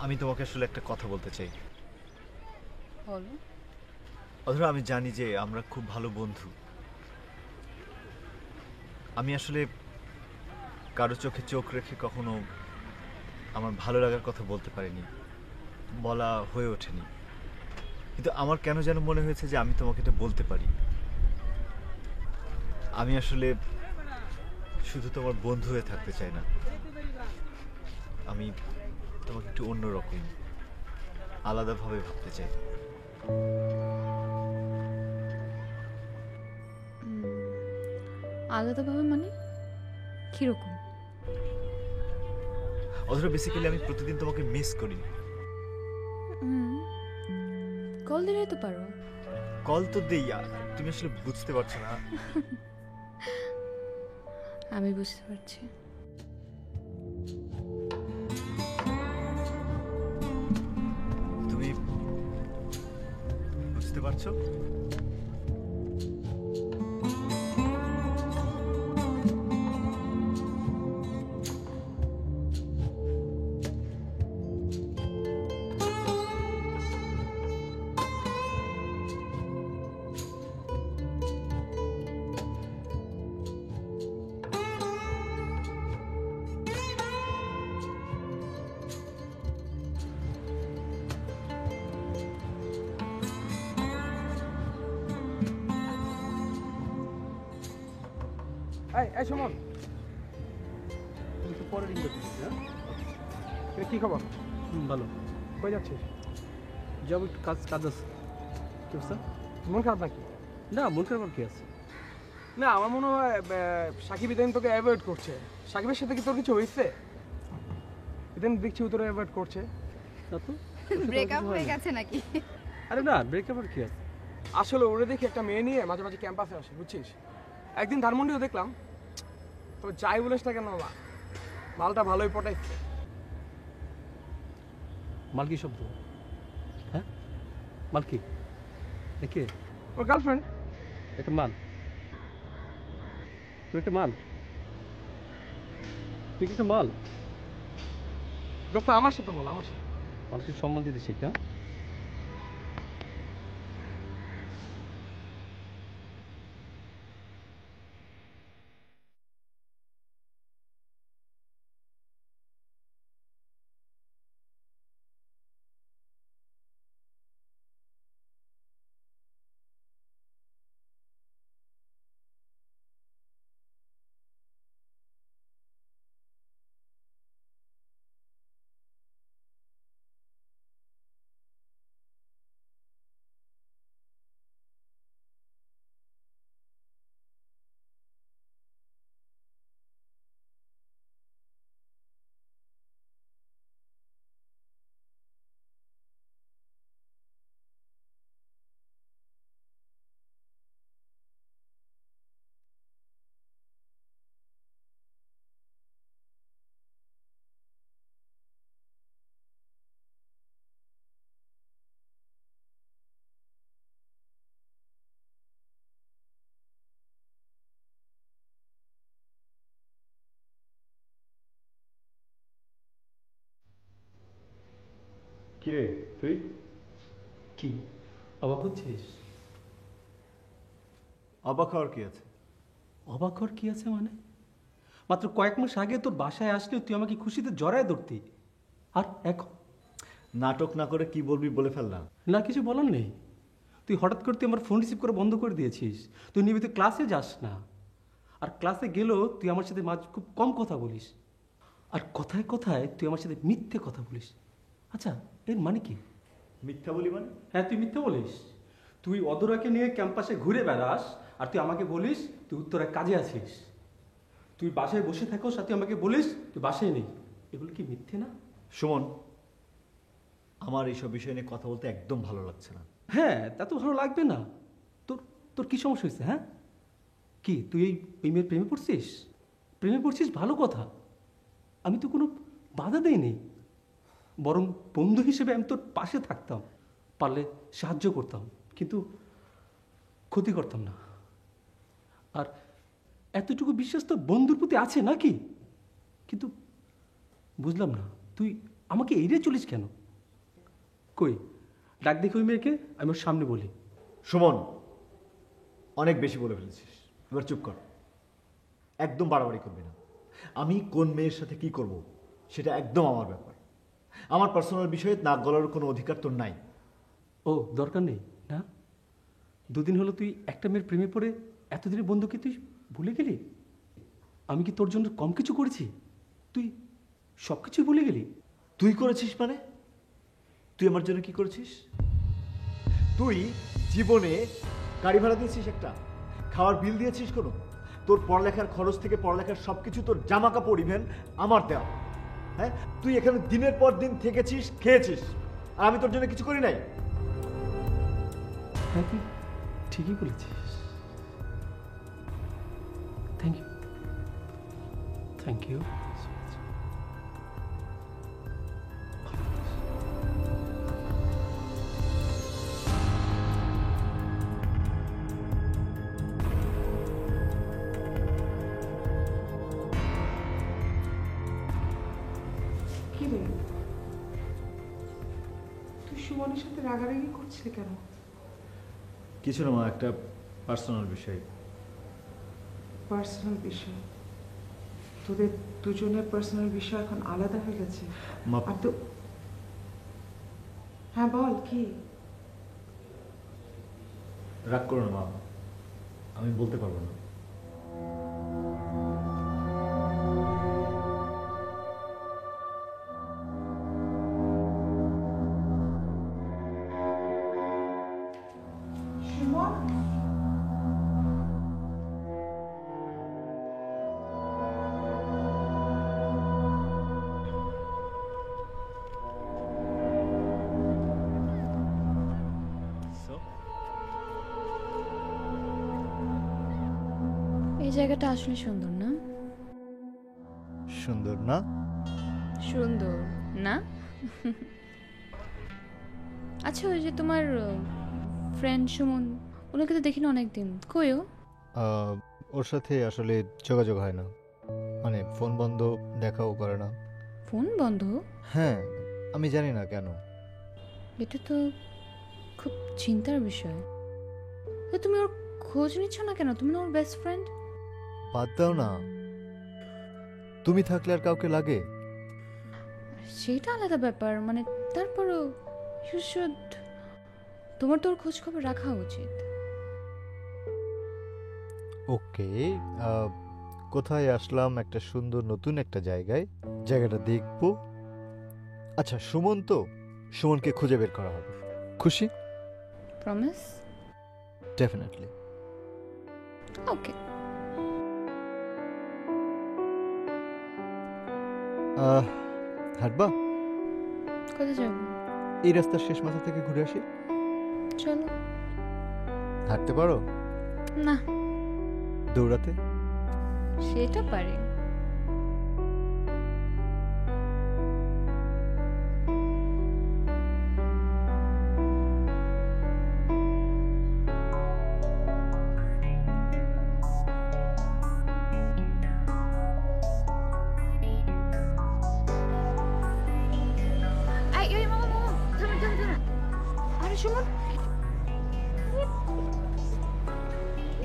আমি তোমাকে আসলে একটা কথা বলতে চাই। বলো। অধরা, আমি জানি যে আমরা খুব ভালো বন্ধু। আমি আসলে কারো চোখে চোখ রেখে কখনো আমার ভালো লাগার কথা বলতে পারিনি, বলা হয়ে ওঠেনি, কিন্তু আমার কেন যেন মনে হয়েছে যে আমি তোমাকে এটা বলতে পারি। আমি আসলে শুধু তোমার বন্ধু হয়ে থাকতে চাই না, আমি তোমাকে একটু অন্যরকম আলাদাভাবে ভাবতে চাই। আলাদাভাবে মানে কিরকম? অথবা বেসিক্যালি আমি প্রতিদিন তোমাকে মিস করি। কল দিলেই তো পারো। কল তো দেই, তুমি আসলে বুঝতে পারছো না। আমি বুঝতে পারছি। তুমি বুঝতে পারছো? এই সুমন, তুমি তো পরে রিং করছিস না? কি খবর? ভালো। কই যাচ্ছিস? যাব একটু কাজ কাজ আছে। কি অবস্থা? মন খারাপ নাকি? না, মন খারাপ কি আছে? না, আমার মনে হয় সাকিব ইদানিং তোকে অ্যাভয়েড করছে। সাকিবের সাথে কি তোর কিছু হয়েছে? ইদানিং দেখছি ও তোরা অ্যাভয়েড করছে। না তো। ব্রেকআপ হয়ে গেছে নাকি? আরে না, ব্রেকআপ আর কি আছে? আসলে ওরে দেখি একটা মেয়ে নিয়ে মাঝে মাঝে ক্যাম্পাসে আসে, বুঝছিস? একদিন ধানমন্ডিও দেখলাম। তো যাই বলিস না কেন মালটা ভালোই পটাইছে। মাল কি শব্দ? হ্যাঁ, মাল কি? একে ওর গার্লফ্রেন্ড। একটা মাল, তুই একটা মাল, তুই কি একটা মাল? গপ্পা আমার সাথে বল, আমার সাথে। মানুষের সম্মান দিতে শিখা। কিরে তুই কি অবাক হচ্ছিস? অবাক হওয়ার কি আছে? অবাক হওয়ার কি আছে মানে? মাত্র কয়েক মাস আগে তোর বাসায় আসলে তুই আমাকে খুশিতে জড়ায় ধরতি, আর এখন নাটক না করে কি বলবি বলে ফেললাম। না, কিছু বলার নেই। তুই হঠাৎ করে তুই আমার ফোন রিসিভ করে বন্ধ করে দিয়েছিস। তুই নিয়মিত ক্লাসে যাস না, আর ক্লাসে গেলেও তুই আমার সাথে খুব কম কথা বলিস, আর কথায় কথায় তুই আমার সাথে মিথ্যে কথা বলিস। আচ্ছা, এর মানে কি? মিথ্যা বলি মানে? হ্যাঁ, তুই মিথ্যে বলিস। তুই অদরাকে নিয়ে ক্যাম্পাসে ঘুরে বেড়াস, আর তুই আমাকে বলিস তুই উত্তরায় কাজে আছিস। তুই বাসায় বসে থাকোস, আর তুই আমাকে বলিস তুই বাসায় নেই। এগুলো কি মিথ্যে না? সুমন, আমার এইসব বিষয় নিয়ে কথা বলতে একদম ভালো লাগছে না। হ্যাঁ, তা তো ভালো লাগবে না। তোর তোর কি সমস্যা হয়েছে? হ্যাঁ, কি তুই এই মেয়ের প্রেমে পড়ছিস? প্রেমে পড়ছিস ভালো কথা, আমি তো কোনো বাধা দেইনি। বরং বন্ধু হিসেবে আমি তোর পাশে থাকতাম, পারলে সাহায্য করতাম, কিন্তু ক্ষতি করতাম না। আর এতটুকু বিশ্বাস তো বন্ধুর প্রতি আছে নাকি? কিন্তু বুঝলাম না, তুই আমাকে এড়িয়ে চলিস কেন? কই, ডাক দেখি ওই মেয়েকে, আমি ওর সামনে বলি। সুমন, অনেক বেশি বলে ফেলেছিস, এবার চুপ কর। একদম বাড়াবাড়ি করবি না। আমি কোন মেয়ের সাথে কি করব সেটা একদম আমার ব্যাপার। আমার পার্সোনাল বিষয়ে নাক গলার কোনো অধিকার তোর নাই। ও, দরকার নেই না? দুদিন হলো তুই একটা মেয়ের প্রেমে পড়ে এতদিনের বন্ধুকে তুই ভুলে গেলি? আমি কি তোর জন্য কম কিছু করেছি? তুই সব কিছুই ভুলে গেলি? তুই করেছিস মানে? তুই আমার জন্য কি করেছিস? তুই জীবনে গাড়ি ভাড়া দিয়েছিস, একটা খাওয়ার বিল দিয়েছিস কোনো? তোর পড়ালেখার খরচ থেকে পড়ালেখার সবকিছু, তোর জামা কাপড় ইভেন আমার দেওয়া। হ্যাঁ, তুই এখানে দিনের পর দিন থেকেছিস, খেয়েছিস, আর আমি তোর জন্য কিছু করি নাই? হ্যাঁ, তুই ঠিকই বলেছিস। Thank you, thank you. কি রে, তুই সুমনের সাথে রাগারাগি করছিস কেন? কিছু না মা, একটা পার্সোনাল বিষয়। পার্সোনাল বিষয়? তোদের দুজনের পার্সোনাল বিষয় এখন আলাদা হয়ে গেছে? মা, আর তো হ্যাঁ বল, কি? রাগ করো না মা, আমি বলতে পারবো না। সুমন, এই জায়গাটা আসলে সুন্দর না? সুন্দর না? সুন্দর না? আচ্ছা, ওই যে তোমার ফ্রেন্ড সুমন, ওনাকে তো দেখি না অনেকদিন, কই ও? ওর সাথে আসলে যোগাযোগ হয় না, মানে ফোন বন্ধ, দেখাও করে না। ফোন বন্ধ? হ্যাঁ, আমি জানি না কেন। এটা তো খুব চিন্তার বিষয়। তো তুমি ওর খোঁজ নিচ্ছ না কেন? তুমি না ওর বেস্ট ফ্রেন্ড। বাদ দাও না, তুমি থাকলে আর কাউকে লাগে? সেটা আলাদা ব্যাপার, মানে তারপরও ইউ শুড, তোমার তো ওর খোঁজ খবর রাখা উচিত। ওকে, কোথায় আসলাম? একটা সুন্দর নতুন একটা জায়গায়, জায়গাটা দেখবো। আচ্ছা, সুমন তো, সুমনকে খুঁজে বের করা হবে। খুশি? প্রমিস? ডেফিনেটলি। ওকে। হাঁটবা? কোথায় যাবো? এই রাস্তার শেষ মাথা থেকে ঘুরে আসি। চলো। হাঁটতে পারো? না। দৌড়াতে? সেটা পারি। এই মামা, মামা, থামেন, থামেন, থামেন। আরে সুমন,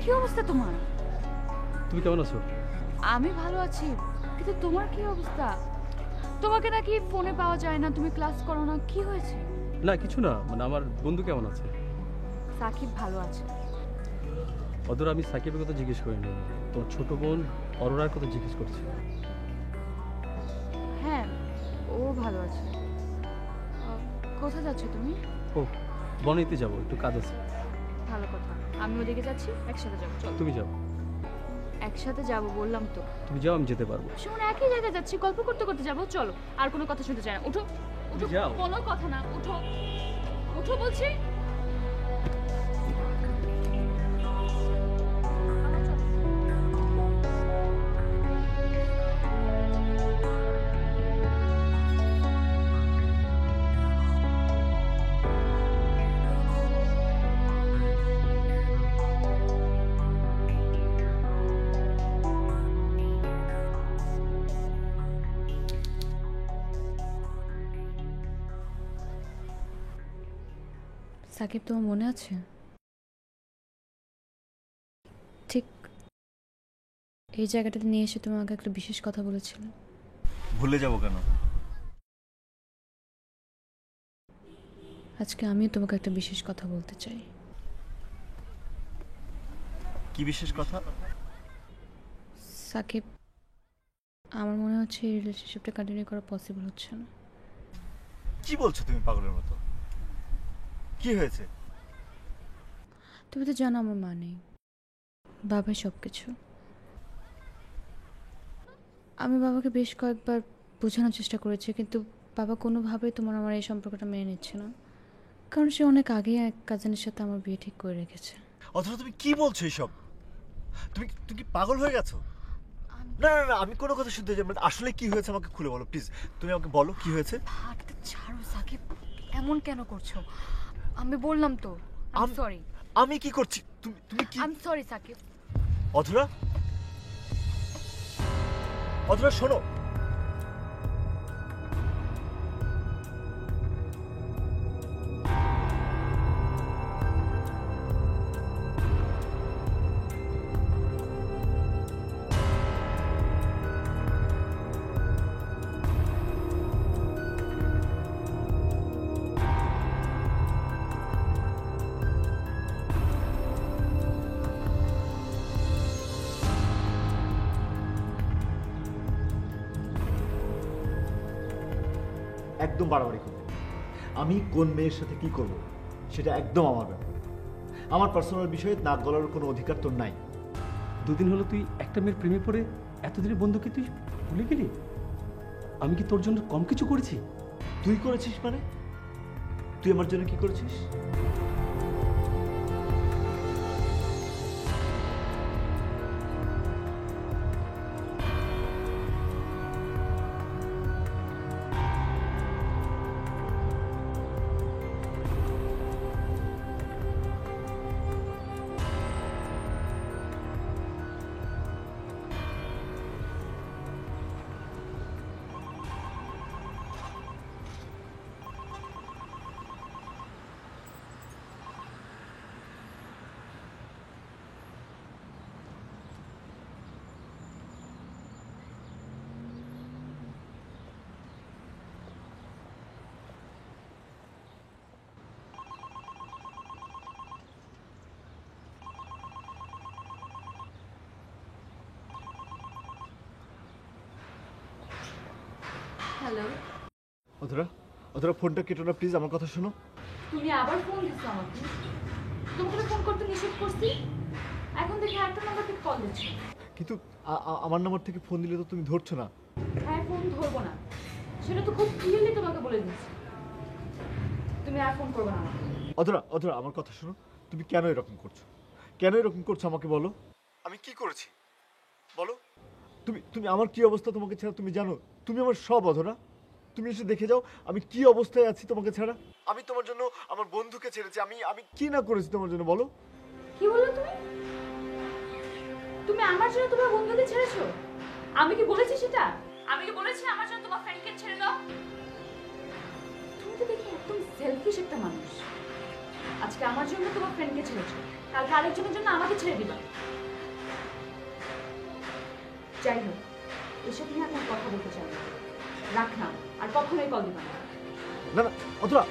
কি অবস্থা তোমার? তুমি কেমন আছো? আমি ভালো আছি, কিন্তু তোমার কি অবস্থা? তোমাকে নাকি ফোনে পাওয়া যায় না, তুমি ক্লাস করো না, কি হয়েছে? না কিছু না, মানে আমার বন্ধু কেমন আছে? সাকিব ভালো আছে। অদূর আমি সাকিবের কথা জিজ্ঞেস করিনি, তোমার ছোট বোন অরোরার কথা জিজ্ঞেস করছি। হ্যাঁ, ও ভালো আছে। কোথায় যাচ্ছ তুমি? ও, বনেতে যাবো, একটু কাজ আছে। ভালো কথা, আমি ওদিকে যাচ্ছি, একসাথে যাবো। চলো। তুমি যাও। একসাথে যাবো বললাম তো। তুমি যাও, আমি যেতে পারবো। শুনুন, একই জায়গায় যাচ্ছি, গল্প করতে করতে যাবো। চলো, আর কোনো কথা শুনতে চাই না। উঠো, উঠো, যাও। কোনো কথা না, উঠো, উঠো বলছি। সাকিব, তোমার মনে আছে ঠিক এই জায়গাটাতে নিয়ে এসে তুমি আমাকে একটা বিশেষ কথা বলেছিলে? ভুলে যাবো কেন? আজকে আমিও তোমাকে একটা বিশেষ কথা বলতে চাই। কি বিশেষ কথা? সাকিব, আমার মনে হচ্ছে এই রিলেশনশিপটা কন্টিনিউ করা পসিবল হচ্ছে না। কি বলছো তুমি পাগলের মতো? কি হয়েছে? তুমি তো জানো আমার মা নেই, বাবাই সব কিছু। আমি বাবাকে বেশ কয়েকবার বোঝানোর চেষ্টা করেছি, কিন্তু বাবা কোনোভাবেই তোমার আমার এই সম্পর্কটা মেনে নিচ্ছে না, কারণ সে অনেক আগেই এক কাজিনের সাথে আমার বিয়ে ঠিক করে রেখেছে। অথচ তুমি কি বলছো এইসব? তুমি তুমি কি পাগল হয়ে গেছো? না না না, আমি কোনো কথা শুনতে চাই না। আসলে কি হয়েছে আমাকে খুলে বলো প্লিজ। তুমি আমাকে বলো কি হয়েছে। হাতটা ছাড়ো সাকিব, এমন কেন করছো? আমি বললাম তো, আই সরি। আমি কি করছি? তুমি তুমি কি? I am sorry Sakib. Adhora, Adhora শোনো। একদম বাড়াবাড়ি করবে। আমি কোন মেয়ের সাথে কি করব সেটা একদম আমার ব্যাপার। আমার পার্সোনাল বিষয়ে নাক গলার কোনো অধিকার তোর নাই। দুদিন হলো তুই একটা মেয়ের প্রেমে পড়ে এতদিনের বন্ধুকে তুই ভুলে গেলি? আমি কি তোর জন্য কম কিছু করেছি? তুই করেছিস মানে? তুই আমার জন্য কি করেছিস? হ্যালো, অধরা, অধরা ফোনটা কেটো না প্লিজ, আমার কথা শোনো। তুমি আবার ফোন দিচ্ছ আমাকে? তোমাকে ফোন করতে নিষেধ করছি, এখন দেখি একটা নাম্বার থেকে কল দিচ্ছ। কিন্তু আমার নাম্বার থেকে ফোন দিলে তো তুমি ধরছো না। হ্যাঁ, ফোন ধরবো না, সেটা তো খুব ক্লিয়ারলি তোমাকে বলে দিচ্ছি। তুমি আর ফোন করবে না আমাকে। অধরা, অধরা আমার কথা শোনো। তুমি কেন এরকম করছো? কেন এরকম করছো আমাকে বলো। আমি কি করেছি বলো? তুমি তুমি আমার কি অবস্থা তোমাকে ছাড়া তুমি জানো? তুমি আমার সব অধরা। তুমি এসে দেখে যাও আমি কি অবস্থায় আছি তোমাকে ছাড়া। আমি তোমার জন্য আমার বন্ধুকে ছেড়েছি। আমি আমি কি না করেছি তোমার জন্য বলো? কি বললো তুমি? তুমি আমার জন্য তোমার বন্ধুকে ছেড়েছো? আমি কি বলেছি সেটা? আমি কি বলেছি আমার জন্য তোমার ফ্রেন্ডকে ছেড়ে দাও? তুমি তো দেখি একদম সেলফিশ একটা মানুষ। আজকে আমার জন্য তোমার ফ্রেন্ডকে ছেড়েছো, কালকে আরেকজনের জন্য আমাকে ছেড়ে দিবা। যাই হোক, এসব নিয়ে এখন কথা বলতে চাই না। রাখলাম, আর কখনোই কল দিবা না। না না অধরা।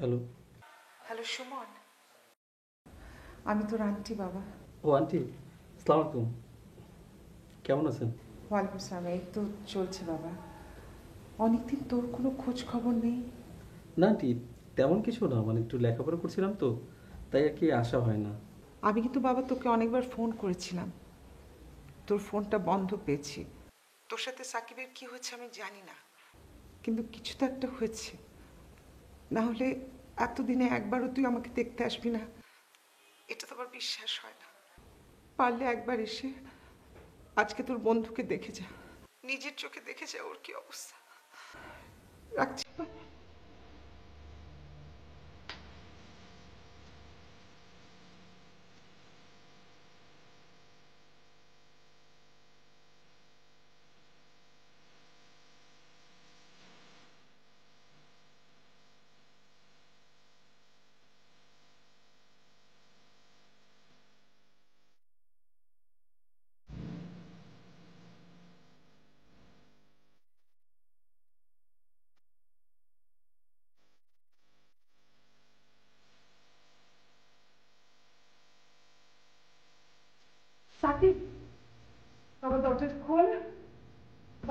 হ্যালো। হ্যালো সুমন, আমি তোর আন্টি বাবা। ও আন্টি, আসসালামু আলাইকুম। কেমন আছেন? ওয়ালাইকুম আসসালাম। এই তো চলছে বাবা। অনেকদিন তোর কোনো খোঁজ খবর নেই। না আন্টি, তেমন কিছু না, মানে একটু লেখাপড়া করছিলাম তো, তাই আর কি আসা হয় না। আমি কিন্তু বাবা তোকে অনেকবার ফোন করেছিলাম, তোর ফোনটা বন্ধ পেয়েছি। তোর সাথে সাকিবের কি হয়েছে আমি জানি না, কিন্তু কিছু তো একটা হয়েছে। না হলে এতদিনে একবারও তুই আমাকে দেখতে আসবি না, এটা তো আমার বিশ্বাস হয় না। পারলে একবার এসে আজকে তোর বন্ধুকে দেখে যা, নিজের চোখে দেখে যা ওর কি অবস্থা। রাখছি।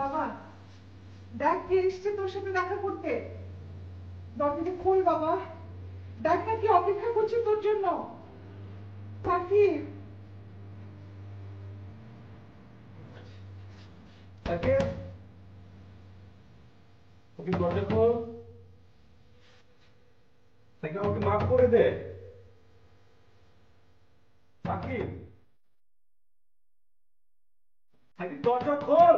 বাবা দেখ কে এসছে তোর সাথে দেখা করতে। দরজাটা খোল বাবা, দেখ না কি অপেক্ষা করছে তোর জন্য। সাকিব সাকিব, ওকে দরজা খোল। সাকিব আমাকে মাফ করে দে। সাকিব, সাকিব দরজা খোল।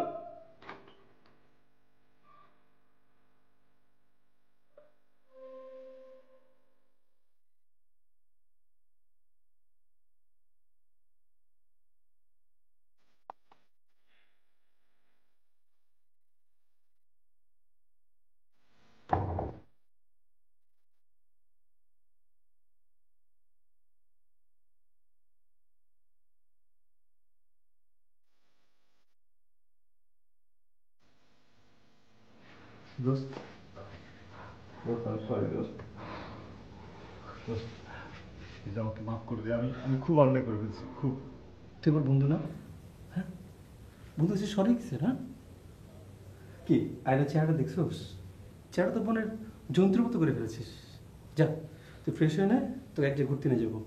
দোস্ত সরি দোস্ত, দোস্ত প্লিজ আমাকে মাফ করে দে, আমি খুব অন্যায় করে ফেলছি, খুব। তুই আমার বন্ধু না? হ্যাঁ, বন্ধু হচ্ছে সরি কিসের? হ্যাঁ, কি আয়না চেহারাটা দেখছোস? চেহারা তো বোনের যন্ত্রের মতো করে ফেলেছিস। যা তুই ফ্রেশ হয়ে নে, তোকে এক জায়গায় ঘুরতে নিয়ে যাবো।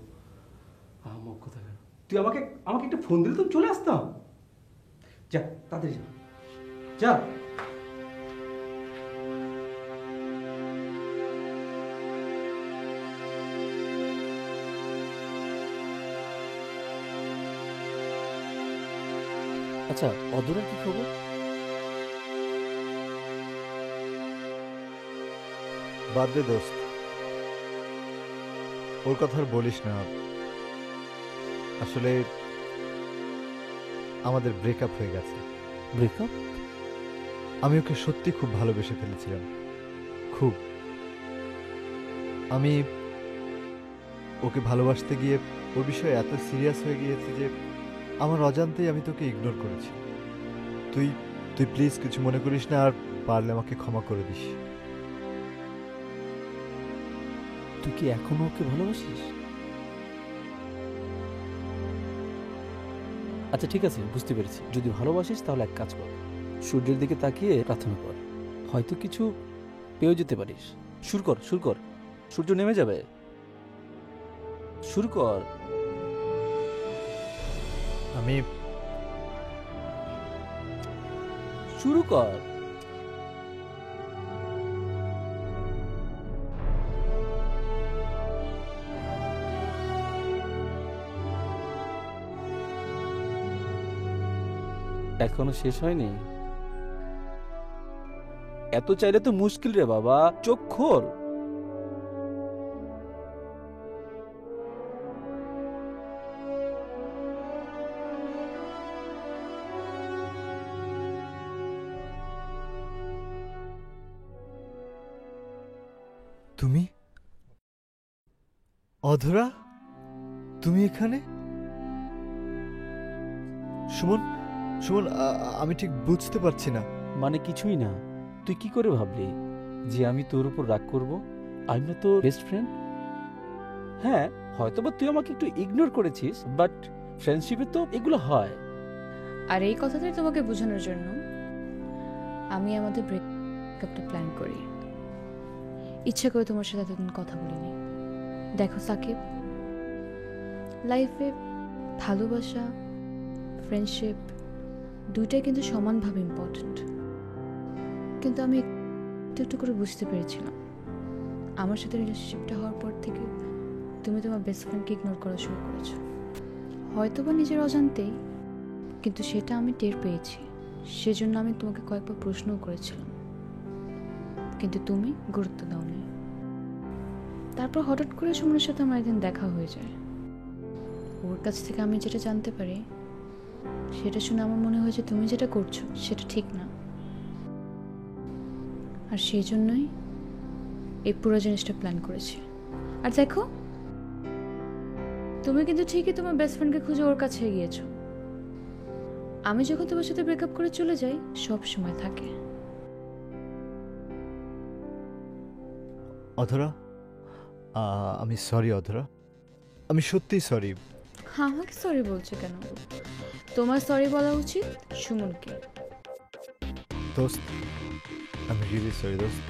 আমার কথা কেন, তুই আমাকে আমাকে একটা ফোন দিলে তো চলে আসতাম। যা তাড়াতাড়ি যা, যা। আচ্ছা, অধরার কি খবর? বাদ দে দোস্ত, ওর কথা আর বলিস না। আসলে আমাদের ব্রেকআপ হয়ে গেছে। ব্রেকআপ? আমি ওকে সত্যি খুব ভালোবেসে ফেলেছিলাম, খুব। আমি ওকে ভালোবাসতে গিয়ে ওর বিষয়ে এত সিরিয়াস হয়ে গিয়েছি যে আমার অজান্তেই আমি তোকে ইগনোর করেছি। তুই তুই প্লিজ কিছু মনে করিস না, আর পারলে আমাকে ক্ষমা করে দিস। তুই কি এখনো ওকে ভালোবাসিস? আচ্ছা ঠিক আছে, বুঝতে পেরেছি। যদি ভালোবাসিস তাহলে এক কাজ কর, সূর্যের দিকে তাকিয়ে প্রার্থনা কর, হয়তো কিছু পেয়েও যেতে পারিস। শুরু কর, শুরু কর, সূর্য নেমে যাবে। শুরু কর। আমি শুরু কর। এখনো শেষ হয়নি? এত চাইলে তো মুশকিল রে বাবা, চোখ খোল। তুমি অধরা, তুমি এখানে? সুমন, সুমন, আমি ঠিক বুঝতে পারছি না। মানে কিছুই না। তুই কি করে ভাবলি যে আমি তোর উপর রাগ করব? আমি না তো বেস্ট ফ্রেন্ড। হ্যাঁ, হয়তোবা তুই আমাকে একটু ইগনোর করেছিস, বাট ফ্রেন্ডশিপে তো এগুলো হয়। আর এই কথাটাই তোমাকে বোঝানোর জন্য আমি আমাদের ব্রেকআপটা প্ল্যান করি। ইচ্ছা করে তোমার সাথে এতদিন কথা বলিনি। দেখো সাকিব, লাইফে ভালোবাসা, ফ্রেন্ডশিপ দুইটাই কিন্তু সমানভাবে ইম্পর্ট্যান্ট। কিন্তু আমি একটু একটু করে বুঝতে পেরেছিলাম আমার সাথে রিলেশনশিপটা হওয়ার পর থেকে তুমি তোমার বেস্ট ফ্রেন্ডকে ইগনোর করা শুরু করেছো, হয়তোবা নিজের অজান্তেই, কিন্তু সেটা আমি টের পেয়েছি। সেজন্য আমি তোমাকে কয়েকবার প্রশ্নও করেছিলাম, কিন্তু তুমি গুরুত্ব দাওনি। তারপর হঠাৎ করে সুমনের সাথে আমার একদিন দেখা হয়ে যায়। ওর কাছ থেকে আমি যেটা জানতে পারি সেটা শুনে আমার মনে হয়েছে তুমি যেটা করছো সেটা ঠিক না। আর সেই জন্যই এই পুরো জিনিসটা প্ল্যান করেছি। আর দেখো, তুমি কিন্তু ঠিকই তোমার বেস্ট ফ্রেন্ডকে খুঁজে ওর কাছে গিয়েছো। আমি যখন তোমার সাথে ব্রেকআপ করে চলে যাই সব সময় থাকে। অধরা, আমি সরি অধরা, আমি সত্যিই সরি। আমাকে সরি বলছো কেন? তোমার সরি বলা উচিত সুমনকে। দোস্ত আমি রিয়েলি সরি দোস্ত,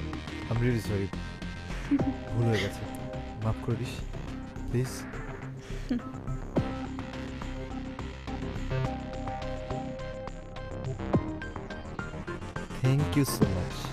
আমি রিয়েলি সরি, ভুল হয়ে গেছে, মাফ করে দিস please. Thank you so much.